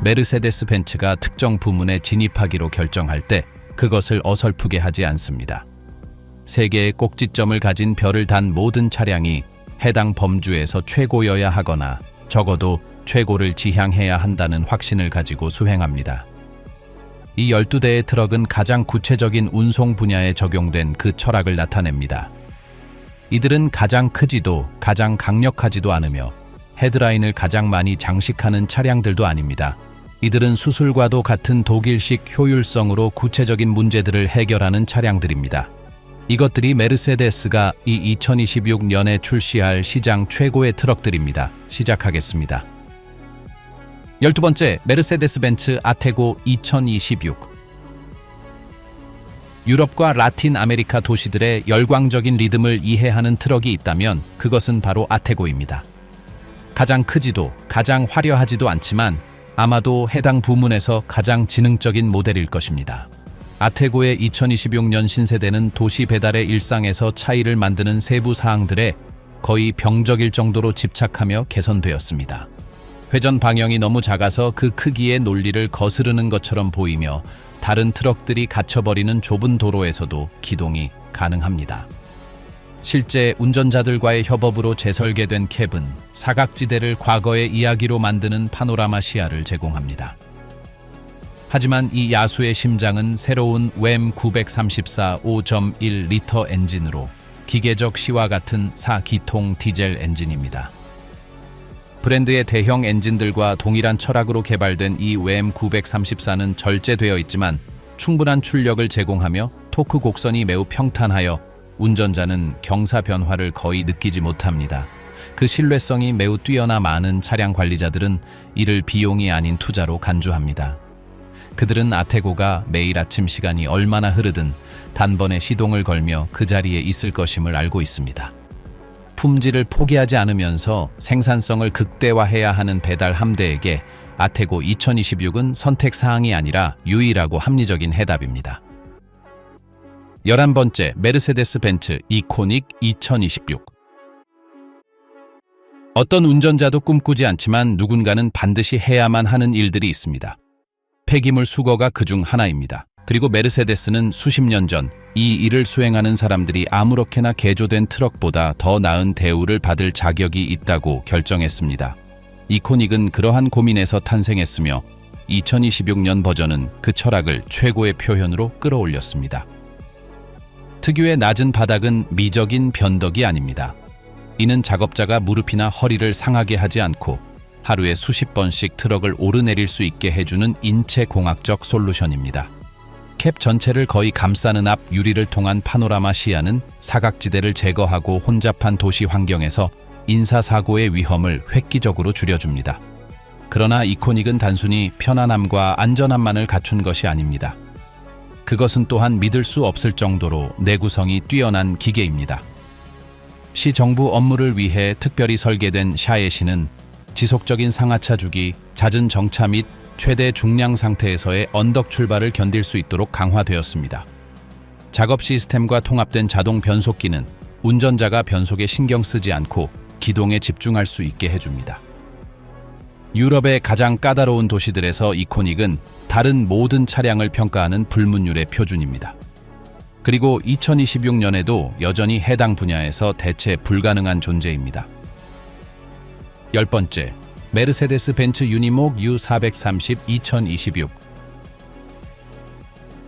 메르세데스 벤츠가 특정 부문에 진입하기로 결정할 때 그것을 어설프게 하지 않습니다. 세 개의 꼭지점을 가진 별을 단 모든 차량이 해당 범주에서 최고여야 하거나 적어도 최고를 지향해야 한다는 확신을 가지고 수행합니다. 이 12대의 트럭은 가장 구체적인 운송 분야에 적용된 그 철학을 나타냅니다. 이들은 가장 크지도 가장 강력하지도 않으며 헤드라인을 가장 많이 장식하는 차량들도 아닙니다. 이들은 수술과도 같은 독일식 효율성으로 구체적인 문제들을 해결하는 차량들입니다. 이것들이 메르세데스가 이 2026년에 출시할 시장 최고의 트럭들입니다. 시작하겠습니다. 12번째, 메르세데스 벤츠 아테고 2026. 유럽과 라틴 아메리카 도시들의 열광적인 리듬을 이해하는 트럭이 있다면 그것은 바로 아테고입니다. 가장 크지도 가장 화려하지도 않지만 아마도 해당 부문에서 가장 지능적인 모델일 것입니다. 아테고의 2026년 신세대는 도시 배달의 일상에서 차이를 만드는 세부 사항들에 거의 병적일 정도로 집착하며 개선되었습니다. 회전 방향이 너무 작아서 그 크기의 논리를 거스르는 것처럼 보이며 다른 트럭들이 갇혀버리는 좁은 도로에서도 기동이 가능합니다. 실제 운전자들과의 협업으로 재설계된 캡은 사각지대를 과거의 이야기로 만드는 파노라마 시야를 제공합니다. 하지만 이 야수의 심장은 새로운 웸 934 5.1리터 엔진으로 기계적 시와 같은 4기통 디젤 엔진입니다. 브랜드의 대형 엔진들과 동일한 철학으로 개발된 이 웸 934는 절제되어 있지만 충분한 출력을 제공하며 토크 곡선이 매우 평탄하여 운전자는 경사 변화를 거의 느끼지 못합니다. 그 신뢰성이 매우 뛰어나 많은 차량 관리자들은 이를 비용이 아닌 투자로 간주합니다. 그들은 아테고가 매일 아침 시간이 얼마나 흐르든 단번에 시동을 걸며 그 자리에 있을 것임을 알고 있습니다. 품질을 포기하지 않으면서 생산성을 극대화해야 하는 배달 함대에게 아테고 2026은 선택사항이 아니라 유일하고 합리적인 해답입니다. 11번째, 메르세데스 벤츠 이코닉 2026. 어떤 운전자도 꿈꾸지 않지만 누군가는 반드시 해야만 하는 일들이 있습니다. 폐기물 수거가 그중 하나입니다. 그리고 메르세데스는 수십 년 전 이 일을 수행하는 사람들이 아무렇게나 개조된 트럭보다 더 나은 대우를 받을 자격이 있다고 결정했습니다. 이코닉은 그러한 고민에서 탄생했으며 2026년 버전은 그 철학을 최고의 표현으로 끌어올렸습니다. 특유의 낮은 바닥은 미적인 변덕이 아닙니다. 이는 작업자가 무릎이나 허리를 상하게 하지 않고 하루에 수십 번씩 트럭을 오르내릴 수 있게 해주는 인체공학적 솔루션입니다. 캡 전체를 거의 감싸는 앞 유리를 통한 파노라마 시야는 사각지대를 제거하고 혼잡한 도시 환경에서 인사사고의 위험을 획기적으로 줄여줍니다. 그러나 이코닉은 단순히 편안함과 안전함만을 갖춘 것이 아닙니다. 그것은 또한 믿을 수 없을 정도로 내구성이 뛰어난 기계입니다. 시 정부 업무를 위해 특별히 설계된 샤에시는 지속적인 상하차 주기, 잦은 정차 및 최대 중량 상태에서의 언덕 출발을 견딜 수 있도록 강화되었습니다. 작업 시스템과 통합된 자동 변속기는 운전자가 변속에 신경 쓰지 않고 기동에 집중할 수 있게 해줍니다. 유럽의 가장 까다로운 도시들에서 이코닉은 다른 모든 차량을 평가하는 불문율의 표준입니다. 그리고 2026년에도 여전히 해당 분야에서 대체 불가능한 존재입니다. 10번째, 메르세데스 벤츠 유니목 U430 2026.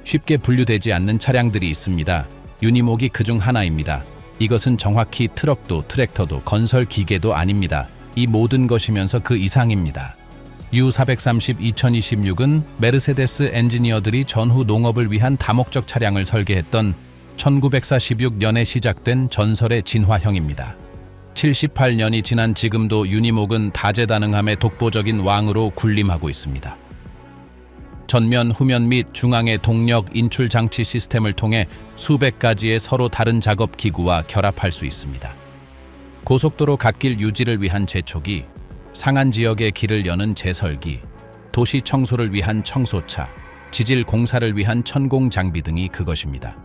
쉽게 분류되지 않는 차량들이 있습니다. 유니목이 그중 하나입니다. 이것은 정확히 트럭도 트랙터도 건설 기계도 아닙니다. 이 모든 것이면서 그 이상입니다. U430 2026은 메르세데스 엔지니어들이 전후 농업을 위한 다목적 차량을 설계했던 1946년에 시작된 전설의 진화형입니다. 78년이 지난 지금도 유니목은 다재다능함의 독보적인 왕으로 군림하고 있습니다. 전면, 후면 및 중앙의 동력 인출 장치 시스템을 통해 수백 가지의 서로 다른 작업 기구와 결합할 수 있습니다. 고속도로 갓길 유지를 위한 재촉이, 상한 지역의 길을 여는 제설기, 도시 청소를 위한 청소차, 지질 공사를 위한 천공 장비 등이 그것입니다.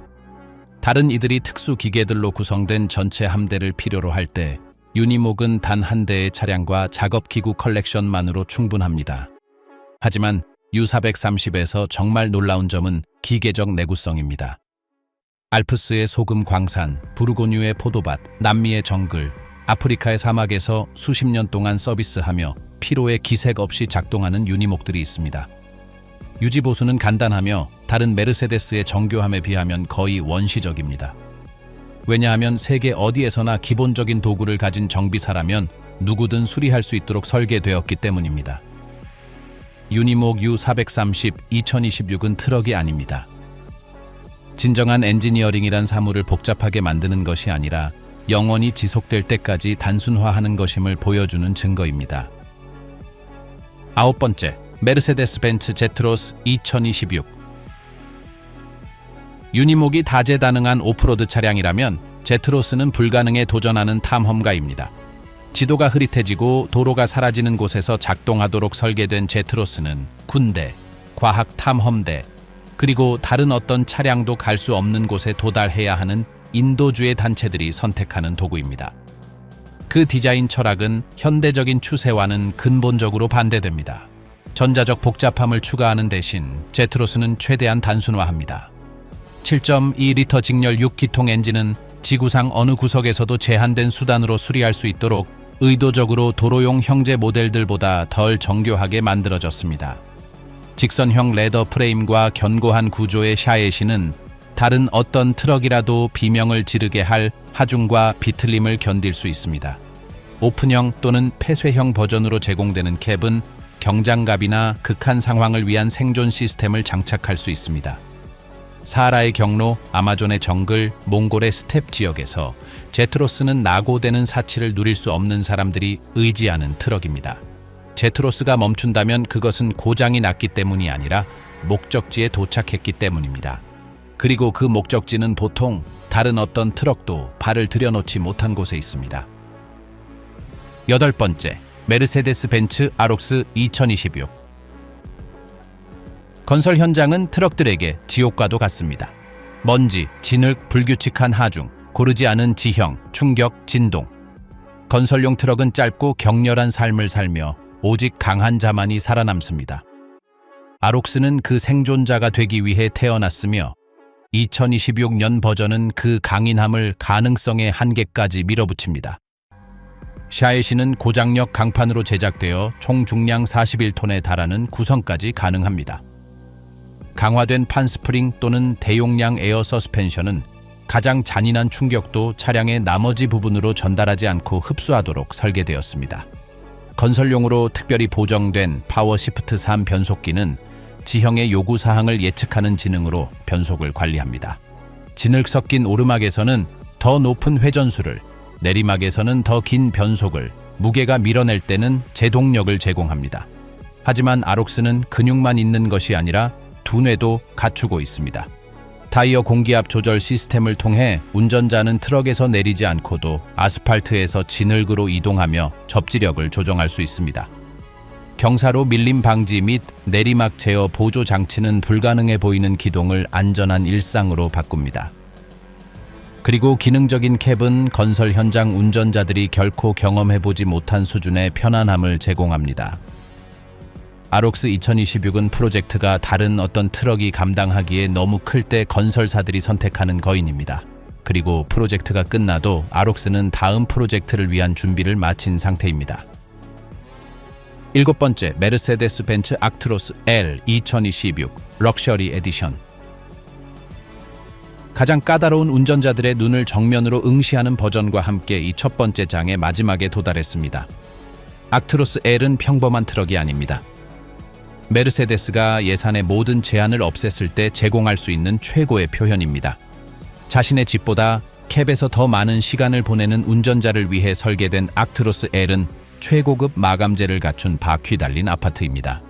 다른 이들이 특수 기계들로 구성된 전체 함대를 필요로 할 때 유니목은 단 한 대의 차량과 작업기구 컬렉션만으로 충분합니다. 하지만 U430에서 정말 놀라운 점은 기계적 내구성입니다. 알프스의 소금 광산, 부르고뉴의 포도밭, 남미의 정글, 아프리카의 사막에서 수십 년 동안 서비스하며 피로에 기색 없이 작동하는 유니목들이 있습니다. 유지 보수는 간단하며 다른 메르세데스의 정교함에 비하면 거의 원시적입니다. 왜냐하면 세계 어디에서나 기본적인 도구를 가진 정비사라면 누구든 수리할 수 있도록 설계되었기 때문입니다. 유니목 U430 2026은 트럭이 아닙니다. 진정한 엔지니어링이란 사물을 복잡하게 만드는 것이 아니라 영원히 지속될 때까지 단순화하는 것임을 보여주는 증거입니다. 9번째, 메르세데스 벤츠 제트로스 2026. 유니목이 다재다능한 오프로드 차량이라면 제트로스는 불가능에 도전하는 탐험가입니다. 지도가 흐릿해지고 도로가 사라지는 곳에서 작동하도록 설계된 제트로스는 군대, 과학 탐험대, 그리고 다른 어떤 차량도 갈 수 없는 곳에 도달해야 하는 인도주의 단체들이 선택하는 도구입니다. 그 디자인 철학은 현대적인 추세와는 근본적으로 반대됩니다. 전자적 복잡함을 추가하는 대신 제트로스는 최대한 단순화합니다. 7.2리터 직렬 6기통 엔진은 지구상 어느 구석에서도 제한된 수단으로 수리할 수 있도록 의도적으로 도로용 형제 모델들보다 덜 정교하게 만들어졌습니다. 직선형 레더 프레임과 견고한 구조의 샤예시는 다른 어떤 트럭이라도 비명을 지르게 할 하중과 비틀림을 견딜 수 있습니다. 오픈형 또는 폐쇄형 버전으로 제공되는 캡은 경장갑이나 극한 상황을 위한 생존 시스템을 장착할 수 있습니다. 사하라의 경로, 아마존의 정글, 몽골의 스텝 지역에서 제트로스는 낙오되는 사치를 누릴 수 없는 사람들이 의지하는 트럭입니다. 제트로스가 멈춘다면 그것은 고장이 났기 때문이 아니라 목적지에 도착했기 때문입니다. 그리고 그 목적지는 보통 다른 어떤 트럭도 발을 들여놓지 못한 곳에 있습니다. 8번째, 메르세데스 벤츠 아록스 2026. 건설 현장은 트럭들에게 지옥과도 같습니다. 먼지, 진흙, 불규칙한 하중, 고르지 않은 지형, 충격, 진동. 건설용 트럭은 짧고 격렬한 삶을 살며 오직 강한 자만이 살아남습니다. 아록스는 그 생존자가 되기 위해 태어났으며 2026년 버전은 그 강인함을 가능성의 한계까지 밀어붙입니다. 샤예시는 고장력 강판으로 제작되어 총 중량 41톤에 달하는 구성까지 가능합니다. 강화된 판스프링 또는 대용량 에어 서스펜션은 가장 잔인한 충격도 차량의 나머지 부분으로 전달하지 않고 흡수하도록 설계되었습니다. 건설용으로 특별히 보정된 파워시프트 3 변속기는 지형의 요구사항을 예측하는 지능으로 변속을 관리합니다. 진흙 섞인 오르막에서는 더 높은 회전수를, 내리막에서는 더 긴 변속을, 무게가 밀어낼 때는 제동력을 제공합니다. 하지만 아록스는 근육만 있는 것이 아니라 두뇌도 갖추고 있습니다. 타이어 공기압 조절 시스템을 통해 운전자는 트럭에서 내리지 않고도 아스팔트에서 진흙으로 이동하며 접지력을 조정할 수 있습니다. 경사로 밀림 방지 및 내리막 제어 보조 장치는 불가능해 보이는 기동을 안전한 일상으로 바꿉니다. 그리고 기능적인 캡은 건설 현장 운전자들이 결코 경험해보지 못한 수준의 편안함을 제공합니다. 아록스 2026은 프로젝트가 다른 어떤 트럭이 감당하기에 너무 클 때 건설사들이 선택하는 거인입니다. 그리고 프로젝트가 끝나도 아록스는 다음 프로젝트를 위한 준비를 마친 상태입니다. 7번째, 메르세데스 벤츠 악트로스 L 2026 럭셔리 에디션. 가장 까다로운 운전자들의 눈을 정면으로 응시하는 버전과 함께 이 첫 번째 장의 마지막에 도달했습니다. 악트로스 L은 평범한 트럭이 아닙니다. 메르세데스가 예산의 모든 제한을 없앴을 때 제공할 수 있는 최고의 표현입니다. 자신의 집보다 캡에서 더 많은 시간을 보내는 운전자를 위해 설계된 악트로스 L은 최고급 마감재를 갖춘 바퀴 달린 아파트입니다.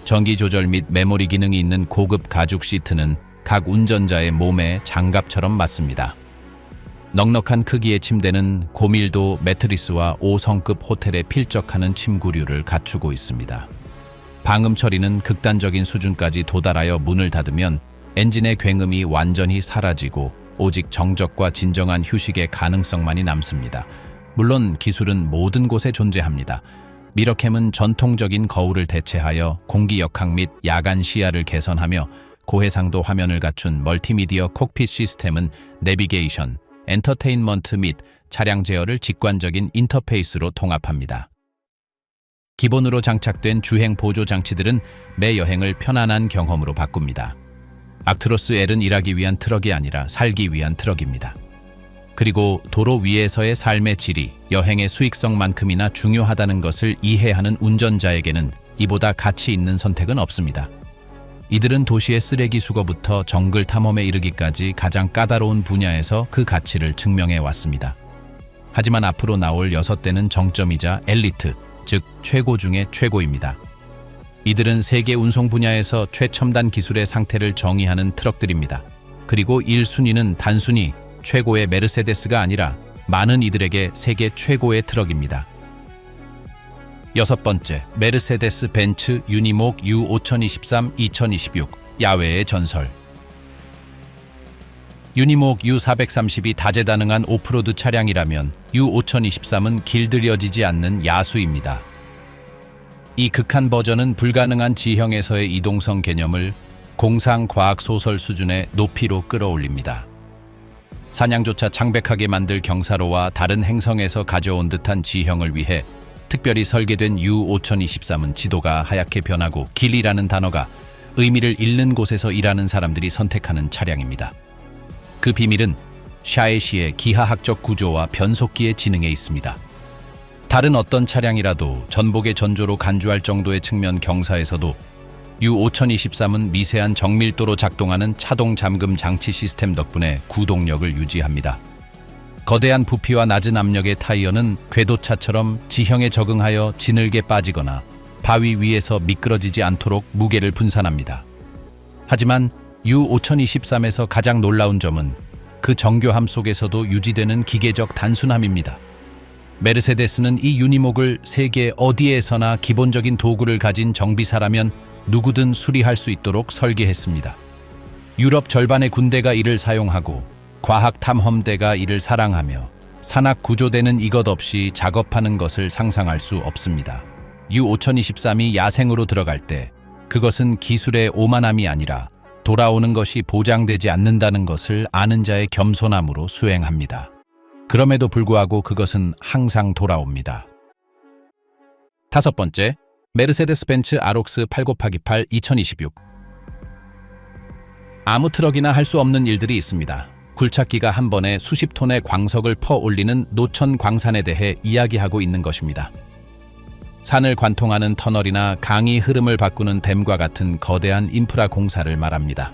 전기 조절 및 메모리 기능이 있는 고급 가죽 시트는 각 운전자의 몸에 장갑처럼 맞습니다. 넉넉한 크기의 침대는 고밀도 매트리스와 5성급 호텔에 필적하는 침구류를 갖추고 있습니다. 방음 처리는 극단적인 수준까지 도달하여 문을 닫으면 엔진의 굉음이 완전히 사라지고 오직 정적과 진정한 휴식의 가능성만이 남습니다. 물론 기술은 모든 곳에 존재합니다. 미러캠은 전통적인 거울을 대체하여 공기 역학 및 야간 시야를 개선하며 고해상도 화면을 갖춘 멀티미디어 콕핏 시스템은 내비게이션, 엔터테인먼트 및 차량 제어를 직관적인 인터페이스로 통합합니다. 기본으로 장착된 주행 보조 장치들은 매 여행을 편안한 경험으로 바꿉니다. 악트로스 L은 일하기 위한 트럭이 아니라 살기 위한 트럭입니다. 그리고 도로 위에서의 삶의 질이 여행의 수익성만큼이나 중요하다는 것을 이해하는 운전자에게는 이보다 가치 있는 선택은 없습니다. 이들은 도시의 쓰레기 수거부터 정글 탐험에 이르기까지 가장 까다로운 분야에서 그 가치를 증명해 왔습니다. 하지만 앞으로 나올 6대는 정점이자 엘리트, 즉 최고 중의 최고입니다. 이들은 세계 운송 분야에서 최첨단 기술의 상태를 정의하는 트럭들입니다. 그리고 1순위는 단순히 최고의 메르세데스가 아니라 많은 이들에게 세계 최고의 트럭입니다. 6번째, 메르세데스 벤츠 유니목 U5023-2026 야외의 전설. 유니목 U430이 다재다능한 오프로드 차량이라면 U5023은 길들여지지 않는 야수입니다. 이 극한 버전은 불가능한 지형에서의 이동성 개념을 공상과학소설 수준의 높이로 끌어올립니다. 사냥조차 창백하게 만들 경사로와 다른 행성에서 가져온 듯한 지형을 위해 특별히 설계된 U5023은 지도가 하얗게 변하고 길이라는 단어가 의미를 잃는 곳에서 일하는 사람들이 선택하는 차량입니다. 그 비밀은 샤에시의 기하학적 구조와 변속기의 지능에 있습니다. 다른 어떤 차량이라도 전복의 전조로 간주할 정도의 측면 경사에서도 U5023은 미세한 정밀도로 작동하는 차동 잠금 장치 시스템 덕분에 구동력을 유지합니다. 거대한 부피와 낮은 압력의 타이어는 궤도차처럼 지형에 적응하여 지늘게 빠지거나 바위 위에서 미끄러지지 않도록 무게를 분산합니다. 하지만 U5023에서 가장 놀라운 점은 그 정교함 속에서도 유지되는 기계적 단순함입니다. 메르세데스는 이 유니목을 세계 어디에서나 기본적인 도구를 가진 정비사라면 누구든 수리할 수 있도록 설계했습니다. 유럽 절반의 군대가 이를 사용하고 과학 탐험대가 이를 사랑하며 산악 구조대는 이것 없이 작업하는 것을 상상할 수 없습니다. U5023이 야생으로 들어갈 때 그것은 기술의 오만함이 아니라 돌아오는 것이 보장되지 않는다는 것을 아는 자의 겸손함으로 수행합니다. 그럼에도 불구하고 그것은 항상 돌아옵니다. 5번째, 메르세데스 벤츠 아록스 8x28 2026. 아무 트럭이나 할 수 없는 일들이 있습니다. 굴착기가 한 번에 수십 톤의 광석을 퍼 올리는 노천 광산에 대해 이야기하고 있는 것입니다. 산을 관통하는 터널이나 강이 흐름을 바꾸는 댐과 같은 거대한 인프라 공사를 말합니다.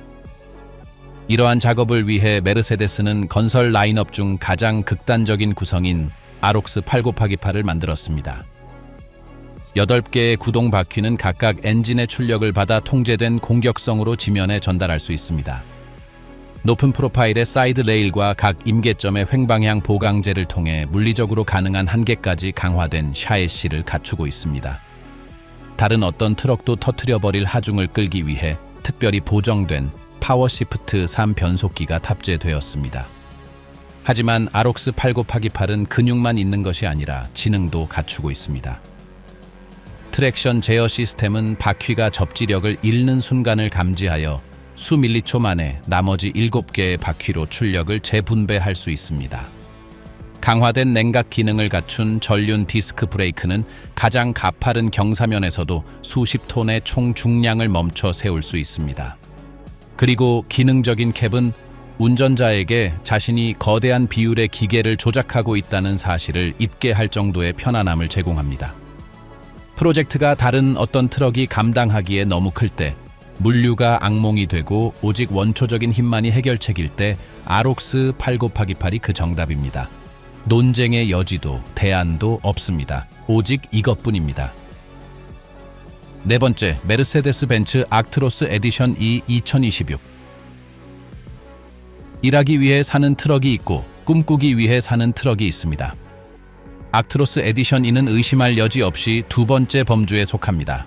이러한 작업을 위해 메르세데스는 건설 라인업 중 가장 극단적인 구성인 아록스 8x28을 만들었습니다. 8개의 구동 바퀴는 각각 엔진의 출력을 받아 통제된 공격성으로 지면에 전달할 수 있습니다. 높은 프로파일의 사이드 레일과 각 임계점의 횡방향 보강제를 통해 물리적으로 가능한 한계까지 강화된 샤에시를 갖추고 있습니다. 다른 어떤 트럭도 터뜨려버릴 하중을 끌기 위해 특별히 보정된 파워시프트 3 변속기가 탑재되었습니다. 하지만 아록스 8x28은 근육만 있는 것이 아니라 지능도 갖추고 있습니다. 트랙션 제어 시스템은 바퀴가 접지력을 잃는 순간을 감지하여 수 밀리초 만에 나머지 7개의 바퀴로 출력을 재분배할 수 있습니다. 강화된 냉각 기능을 갖춘 전륜 디스크 브레이크는 가장 가파른 경사면에서도 수십 톤의 총 중량을 멈춰 세울 수 있습니다. 그리고 기능적인 캡은 운전자에게 자신이 거대한 비율의 기계를 조작하고 있다는 사실을 잊게 할 정도의 편안함을 제공합니다. 프로젝트가 다른 어떤 트럭이 감당하기에 너무 클 때, 물류가 악몽이 되고 오직 원초적인 힘만이 해결책일 때 아록스 8x28이 그 정답입니다. 논쟁의 여지도 대안도 없습니다. 오직 이것뿐입니다. 4번째, 메르세데스 벤츠 악트로스 에디션 E 2026. 일하기 위해 사는 트럭이 있고 꿈꾸기 위해 사는 트럭이 있습니다. 악트로스 에디션 E는 의심할 여지 없이 2번째 범주에 속합니다.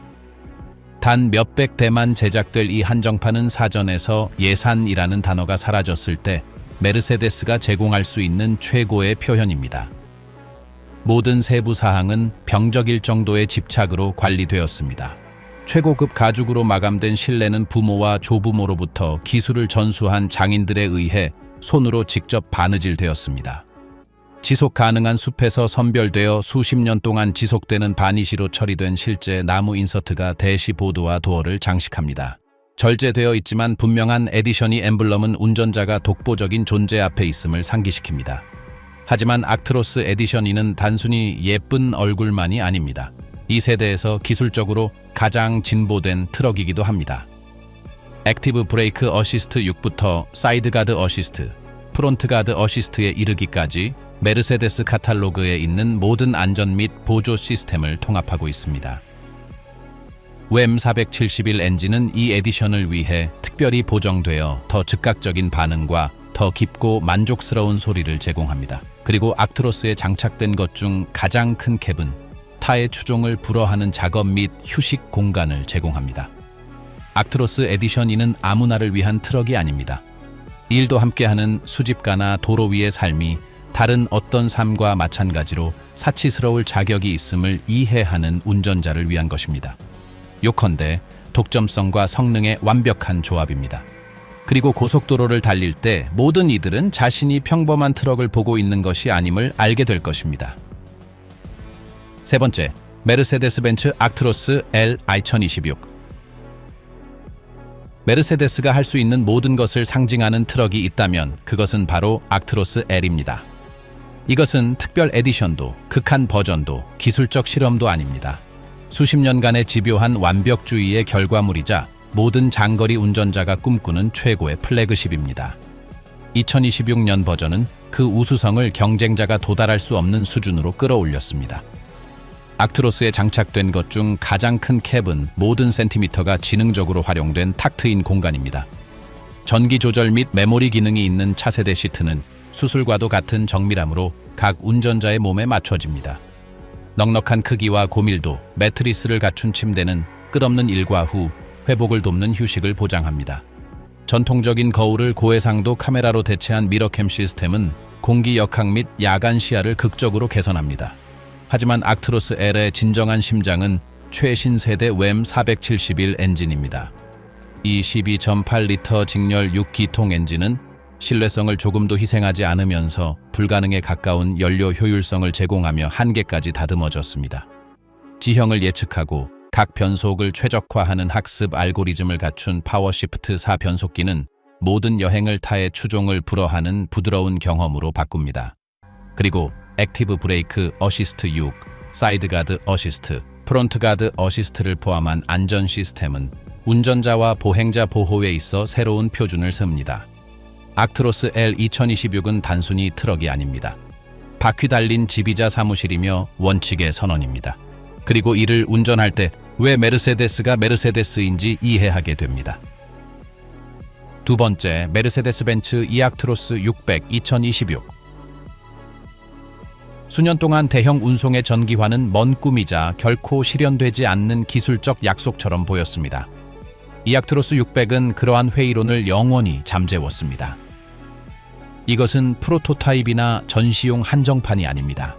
단 몇백 대만 제작될 이 한정판은 사전에서 예산이라는 단어가 사라졌을 때 메르세데스가 제공할 수 있는 최고의 표현입니다. 모든 세부 사항은 병적일 정도의 집착으로 관리되었습니다. 최고급 가죽으로 마감된 실내는 부모와 조부모로부터 기술을 전수한 장인들에 의해 손으로 직접 바느질되었습니다. 지속 가능한 숲에서 선별되어 수십 년 동안 지속되는 바니시로 처리된 실제 나무 인서트가 대시보드와 도어를 장식합니다. 절제되어 있지만 분명한 에디션이 엠블럼은 운전자가 독보적인 존재 앞에 있음을 상기시킵니다. 하지만 악트로스 에디션이는 단순히 예쁜 얼굴만이 아닙니다. 이 세대에서 기술적으로 가장 진보된 트럭이기도 합니다. 액티브 브레이크 어시스트 6부터 사이드 가드 어시스트, 프론트 가드 어시스트에 이르기까지 메르세데스 카탈로그에 있는 모든 안전 및 보조 시스템을 통합하고 있습니다. WEM 471 엔진은 이 에디션을 위해 특별히 보정되어 더 즉각적인 반응과 더 깊고 만족스러운 소리를 제공합니다. 그리고 악트로스에 장착된 것 중 가장 큰 캡은 타의 추종을 불허하는 작업 및 휴식 공간을 제공합니다. 악트로스 에디션 E는 아무나를 위한 트럭이 아닙니다. 일도 함께하는 수집가나 도로 위의 삶이 다른 어떤 삶과 마찬가지로 사치스러울 자격이 있음을 이해하는 운전자를 위한 것입니다. 요컨대 독점성과 성능의 완벽한 조합입니다. 그리고 고속도로를 달릴 때 모든 이들은 자신이 평범한 트럭을 보고 있는 것이 아님을 알게 될 것입니다. 세 번째, 메르세데스 벤츠 악트로스 L 2026. 메르세데스가 할 수 있는 모든 것을 상징하는 트럭이 있다면 그것은 바로 악트로스 L입니다. 이것은 특별 에디션도, 극한 버전도, 기술적 실험도 아닙니다. 수십 년간의 집요한 완벽주의의 결과물이자 모든 장거리 운전자가 꿈꾸는 최고의 플래그십입니다. 2026년 버전은 그 우수성을 경쟁자가 도달할 수 없는 수준으로 끌어올렸습니다. 악트로스에 장착된 것 중 가장 큰 캡은 모든 센티미터가 지능적으로 활용된 탁 트인 공간입니다. 전기 조절 및 메모리 기능이 있는 차세대 시트는 수술과도 같은 정밀함으로 각 운전자의 몸에 맞춰집니다. 넉넉한 크기와 고밀도, 매트리스를 갖춘 침대는 끝없는 일과 후 회복을 돕는 휴식을 보장합니다. 전통적인 거울을 고해상도 카메라로 대체한 미러캠 시스템은 공기 역학 및 야간 시야를 극적으로 개선합니다. 하지만 악트로스 L의 진정한 심장은 최신 세대 WEM 471 엔진입니다. 이 12.8리터 직렬 6기통 엔진은 신뢰성을 조금도 희생하지 않으면서 불가능에 가까운 연료 효율성을 제공하며 한계까지 다듬어졌습니다. 지형을 예측하고 각 변속을 최적화하는 학습 알고리즘을 갖춘 파워시프트 4 변속기는 모든 여행을 타의 추종을 불허하는 부드러운 경험으로 바꿉니다. 그리고 액티브 브레이크 어시스트 6, 사이드 가드 어시스트, 프론트 가드 어시스트를 포함한 안전 시스템은 운전자와 보행자 보호에 있어 새로운 표준을 세웁니다. 악트로스 L 2026은 단순히 트럭이 아닙니다. 바퀴 달린 지비자 사무실이며 원칙의 선언입니다. 그리고 이를 운전할 때 왜 메르세데스가 메르세데스인지 이해하게 됩니다. 두 번째, 메르세데스 벤츠 이악트로스 600 2026. 수년 동안 대형 운송의 전기화는 먼 꿈이자 결코 실현되지 않는 기술적 약속처럼 보였습니다. 이악트로스 600은 그러한 회의론을 영원히 잠재웠습니다. 이것은 프로토타입이나 전시용 한정판이 아닙니다.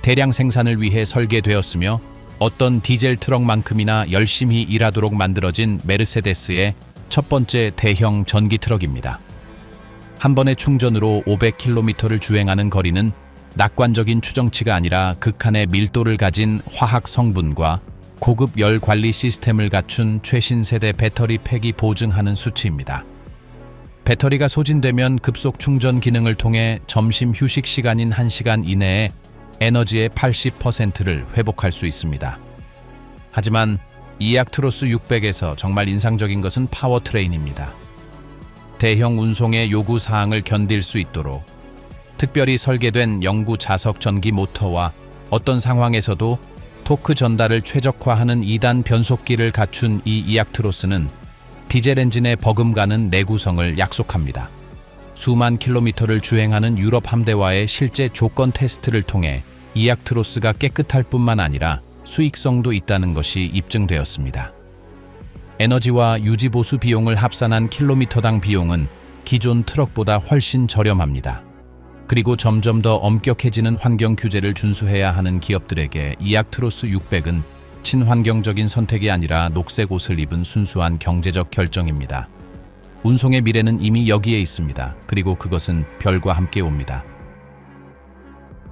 대량 생산을 위해 설계되었으며 어떤 디젤 트럭만큼이나 열심히 일하도록 만들어진 메르세데스의 첫 번째 대형 전기 트럭입니다. 한 번의 충전으로 500km를 주행하는 거리는 낙관적인 추정치가 아니라 극한의 밀도를 가진 화학 성분과 고급 열 관리 시스템을 갖춘 최신 세대 배터리 팩이 보증하는 수치입니다. 배터리가 소진되면 급속 충전 기능을 통해 점심 휴식 시간인 1시간 이내에 에너지의 80%를 회복할 수 있습니다. 하지만 이악트로스 600에서 정말 인상적인 것은 파워트레인입니다. 대형 운송의 요구 사항을 견딜 수 있도록 특별히 설계된 영구 자석 전기 모터와 어떤 상황에서도 토크 전달을 최적화하는 2단 변속기를 갖춘 이 이악트로스는 디젤 엔진의 버금가는 내구성을 약속합니다. 수만 킬로미터를 주행하는 유럽 함대와의 실제 조건 테스트를 통해 이악트로스가 깨끗할 뿐만 아니라 수익성도 있다는 것이 입증되었습니다. 에너지와 유지보수 비용을 합산한 킬로미터당 비용은 기존 트럭보다 훨씬 저렴합니다. 그리고 점점 더 엄격해지는 환경 규제를 준수해야 하는 기업들에게 이 악트로스 600은 친환경적인 선택이 아니라 녹색 옷을 입은 순수한 경제적 결정입니다. 운송의 미래는 이미 여기에 있습니다. 그리고 그것은 별과 함께 옵니다.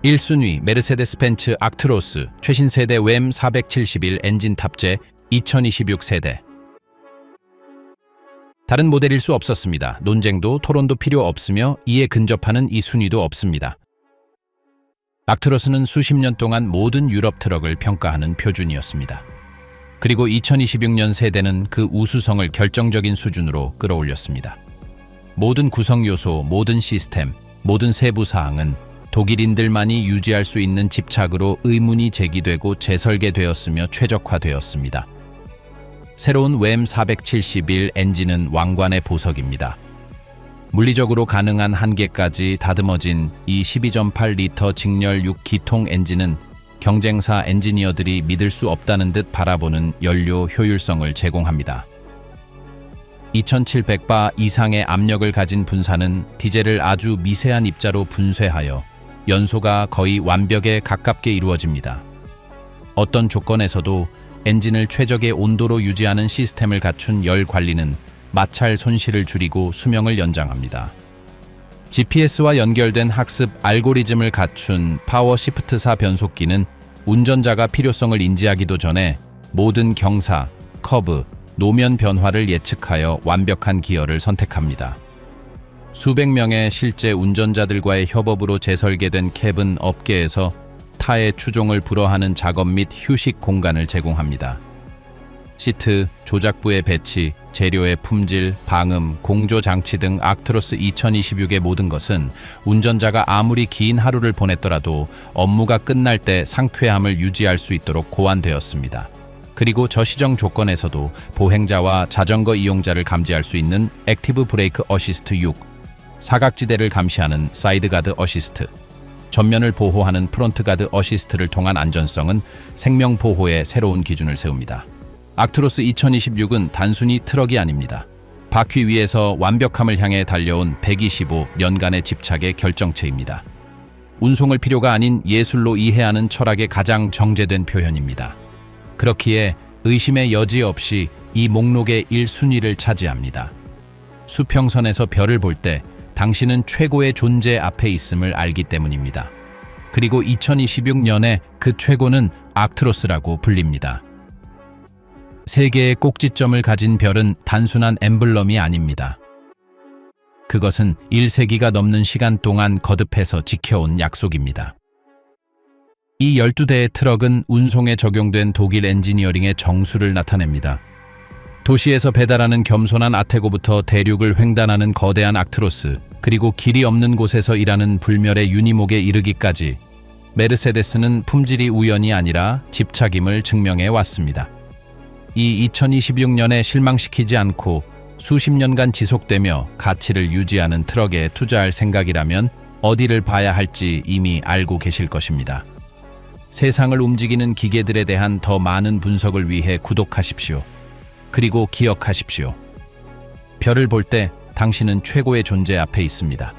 1순위 메르세데스 벤츠 악트로스 최신 세대 WEM 471 엔진 탑재 2026 세대. 다른 모델일 수 없었습니다. 논쟁도 토론도 필요 없으며 이에 근접하는 이 순위도 없습니다. 악트로스는 수십 년 동안 모든 유럽 트럭을 평가하는 표준이었습니다. 그리고 2026년 세대는 그 우수성을 결정적인 수준으로 끌어올렸습니다. 모든 구성 요소, 모든 시스템, 모든 세부 사항은 독일인들만이 유지할 수 있는 집착으로 의문이 제기되고 재설계되었으며 최적화되었습니다. 새로운 WEM 471 엔진은 왕관의 보석입니다. 물리적으로 가능한 한계까지 다듬어진 이 12.8리터 직렬 6기통 엔진은 경쟁사 엔지니어들이 믿을 수 없다는 듯 바라보는 연료 효율성을 제공합니다. 2700바 이상의 압력을 가진 분사는 디젤을 아주 미세한 입자로 분쇄하여 연소가 거의 완벽에 가깝게 이루어집니다. 어떤 조건에서도 엔진을 최적의 온도로 유지하는 시스템을 갖춘 열 관리는 마찰 손실을 줄이고 수명을 연장합니다. GPS와 연결된 학습 알고리즘을 갖춘 파워시프트사 변속기는 운전자가 필요성을 인지하기도 전에 모든 경사, 커브, 노면 변화를 예측하여 완벽한 기어를 선택합니다. 수백 명의 실제 운전자들과의 협업으로 재설계된 캡은 업계에서 타의 추종을 불허하는 작업 및 휴식 공간을 제공합니다. 시트, 조작부의 배치, 재료의 품질, 방음, 공조 장치 등 악트로스 2026의 모든 것은 운전자가 아무리 긴 하루를 보냈더라도 업무가 끝날 때 상쾌함을 유지할 수 있도록 고안되었습니다. 그리고 저시정 조건에서도 보행자와 자전거 이용자를 감지할 수 있는 액티브 브레이크 어시스트 6, 사각지대를 감시하는 사이드 가드 어시스트, 전면을 보호하는 프론트 가드 어시스트를 통한 안전성은 생명 보호의 새로운 기준을 세웁니다. 악트로스 2026은 단순히 트럭이 아닙니다. 바퀴 위에서 완벽함을 향해 달려온 125년간의 집착의 결정체입니다. 운송을 필요가 아닌 예술로 이해하는 철학의 가장 정제된 표현입니다. 그렇기에 의심의 여지 없이 이 목록의 1순위를 차지합니다. 수평선에서 별을 볼 때 당신은 최고의 존재 앞에 있음을 알기 때문입니다. 그리고 2026년에 그 최고는 악트로스라고 불립니다. 세 개의 꼭지점을 가진 별은 단순한 엠블럼이 아닙니다. 그것은 1세기가 넘는 시간 동안 거듭해서 지켜온 약속입니다. 이 12대의 트럭은 운송에 적용된 독일 엔지니어링의 정수를 나타냅니다. 도시에서 배달하는 겸손한 아테고부터 대륙을 횡단하는 거대한 악트로스, 그리고 길이 없는 곳에서 일하는 불멸의 유니목에 이르기까지 메르세데스는 품질이 우연이 아니라 집착임을 증명해 왔습니다. 이 2026년에 실망시키지 않고 수십 년간 지속되며 가치를 유지하는 트럭에 투자할 생각이라면 어디를 봐야 할지 이미 알고 계실 것입니다. 세상을 움직이는 기계들에 대한 더 많은 분석을 위해 구독하십시오. 그리고 기억하십시오. 별을 볼 때 당신은 최고의 존재 앞에 있습니다.